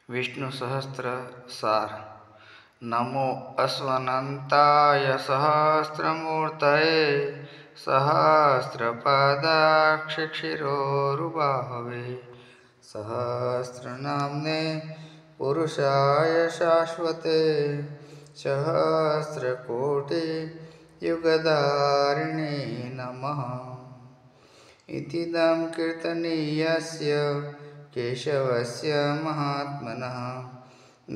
विष्णु सहस्त्र सार। नमो अश्वनन्ताय सहस्रमूर्तये सहस्रपादाक्षिशिरोरुबाहवे सहस्रनाम्ने पुरुषाय शाश्वते सहस्रकोटियुगधारिणे नमः। इतीदं कीर्तनीयस्य केशवस्य महात्मनः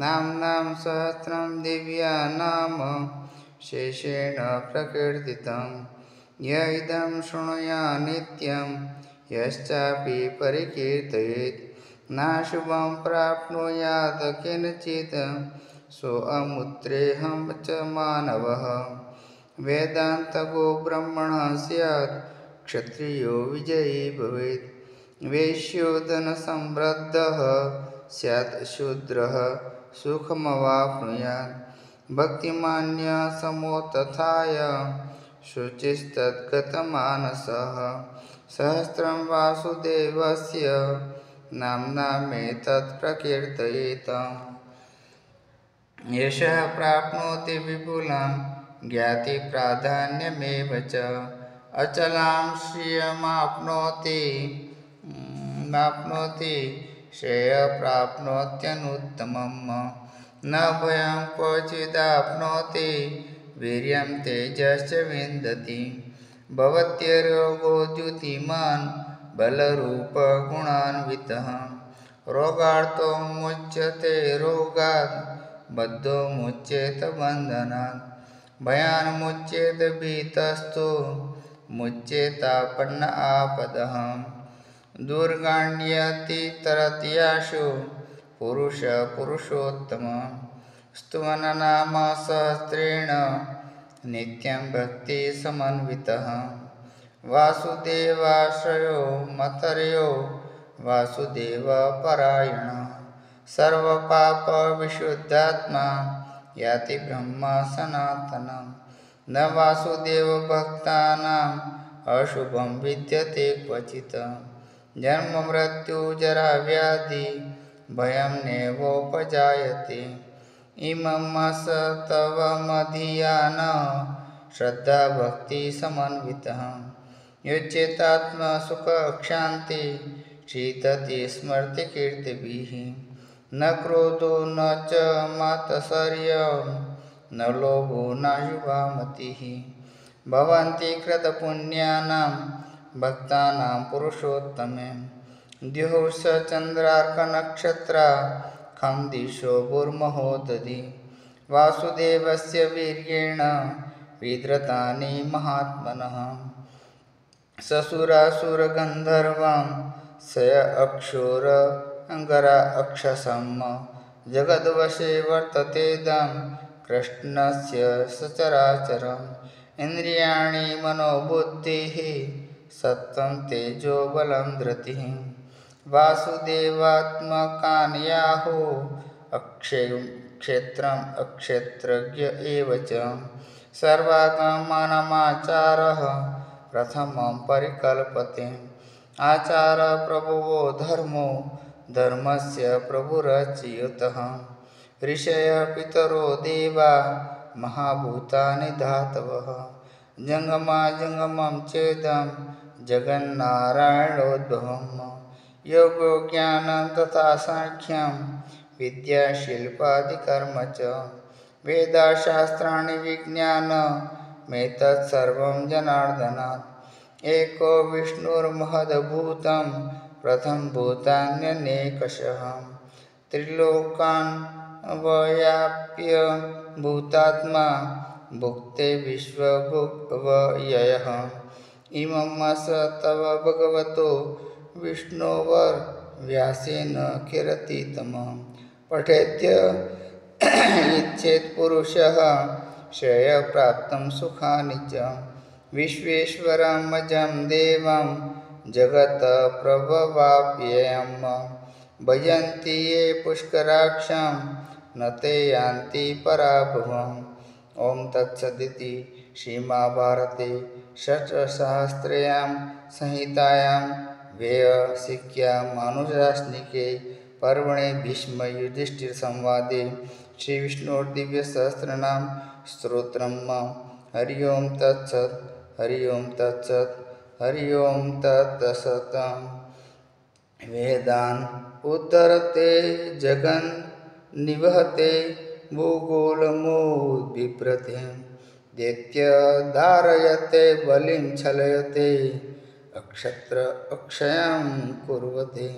नाम्नां सहस्रं दिव्यानाम शेषेण प्रकीर्तितं य इदं शृणुयात् नित्यं यश्चापि परिकीर्तयेत् नाशुभं प्राप्नुयात् किंचित् सोऽमुत्रेऽहं च मानवः। वेदान्तको ब्रह्मणः स्यात् क्षत्रियो विजयी भवेत् वैश्यो धनसमृद्धः स्यात् शूद्रः सुखमवाप्नुयात् भक्तिमान्यः समो तथाय शुचिस्तद्गतमानसः। सहस्रं वासुदेवस्य नाम्नामेतत् प्रकीर्तयेत् यशः प्राप्नोति विपुलं ज्ञातिप्राधान्यमेव च अचलां श्रियमाप्नोति श्रेयप्राप्नोत्यनुत्तमम् न भयं क्वचिदाप्नोति वीर्यं तेजश्च विन्दति भवत्यरोगो द्युतिमान् बलरूपगुणान्वितः रोगार्तो मुच्यते रोगात् बद्धो मुच्येत बन्धनात् भयान्मुच्येत भीतस्तु मुच्येतापन्न आपदः दुर्गाण्यति तरत्याशु पुरुष पुरुषोत्तम स्तुवननाम सहस्रेण नित्यं भक्ति समन्वितः वासुदेवाश्रयो मतर्यो वासुदेवपरायणः सर्वपापविशुद्धात्मा याति ब्रह्म सनातनं न वासुदेवभक्तानाम् अशुभं विद्यते क्वचित् जन्म मृत्यु जरा व्याधि भयं नैवोपजायते इमं तव मदीयान श्रद्धा भक्ति समन्वितः युच्येतात्मा सुख क्षान्ति शीतति स्मृति कीर्तिभिः न क्रोधो न च मात्सर्यं न लोभो न शुभा मतिः भवन्ति कृतपुण्यानां भक्तानां पुरुषोत्तमे द्युः चन्द्रार्कनक्षत्रा खं दिशो भूर्महोदधि वासुदेवस्य वीर्येण विधृतानि महात्मनः ससुरासुरगन्धर्वं सय अक्षोर अंगरा अक्षसम् जगद्वशे वर्ततेदं कृष्णस्य सचराचरम् इन्द्रियाणि मनोबुद्धिः सत्त्वं तेजो बलं धृतिः वासुदेवात्मकान् याहुः क्षेत्रम् अक्षेत्रज्ञ एव च सर्वागमनमाचारः प्रथमं परिकल्पते आचार प्रभुवो धर्मो धर्मस्य प्रभुरच्युतः ऋषयः पितरो देवा महाभूतानि धातवः जङ्गमं चेदं जगन्नारायणोद्भवम् योगो ज्ञानं तथा साङ्ख्यं विद्याशिल्पादिकर्म च वेदाशास्त्राणि विज्ञानमेतत्सर्वं जनार्दनात् एको विष्णुर्महद्भूतं प्रथमभूतान्यनेकशः त्रिलोकान् व्याप्य भूतात्मा भुक्ते विश्वभुवयः इमं तव भगवतो विष्णोर्व्यासेन कीर्तितमं पठेद्य इच्छेत् पुरुषः श्रेयप्राप्तं सुखानि च विश्वेश्वरमजं देवं जगत्प्रभवाप्ययं भजन्ति ये पुष्कराक्षं न ते यान्ति पराभवम्। ओम तत्सदिति श्रीमहाभारते षट्सहस्रयां संहितायां व्ययसिक्ख्यामानुशासनिके पर्वणे भीष्मयुधिष्ठिरसंवादे श्रीविष्णोर्दिव्यसहस्रनाम स्तोत्रम् हरि ओं तत्सत् हरि ओं तत्सत् हरि ओं तत्सत्। वेदान् उद्धरते जगन् निवहते भूगोलमुद्बिभ्रते दैत्य धारयते बलिं छलयते अक्षत्र अक्षयं कुर्वते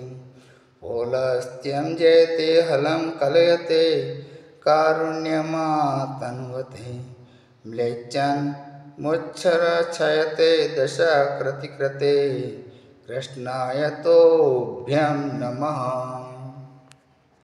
पौलस्त्यं जयते हलं कलयते कारुण्यमातन्वते म्लेच्छन् मुच्छरक्षयते दशाकृतिकृते कृष्णाय तोभ्यं नमः।